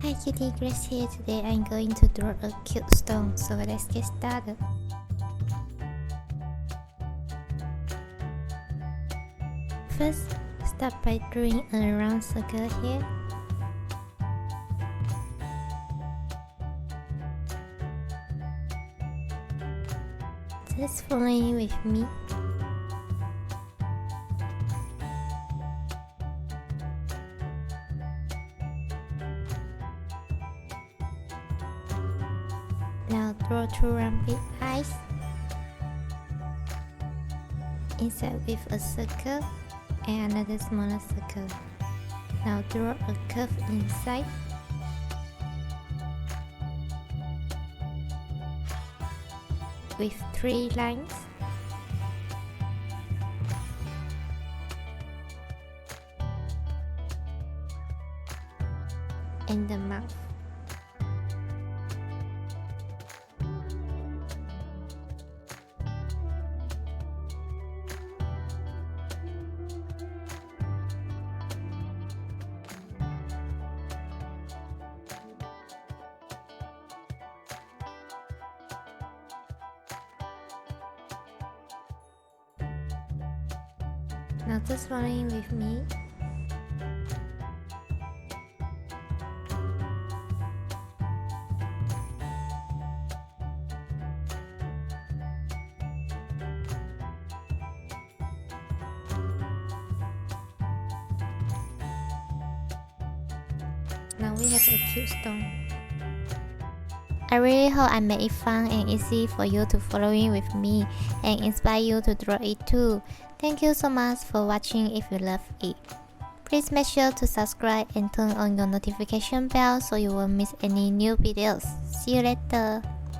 Hi cutie, Grace here. Today I'm going to draw a cute stone, so let's get started. First, start by drawing a round circle here. Just following with me. Now draw two round big eyes. Inside with a circle and another smaller circle. Now draw a curve inside. With 3 lines. And the mouth. Now just following with me. Now we have a cute stone. I really hope I made it fun and easy for you to following with me and inspire you to draw it too. Thank you so much for watching. If you love it, please make sure to subscribe and turn on your notification bell so you won't miss any new videos. See you later.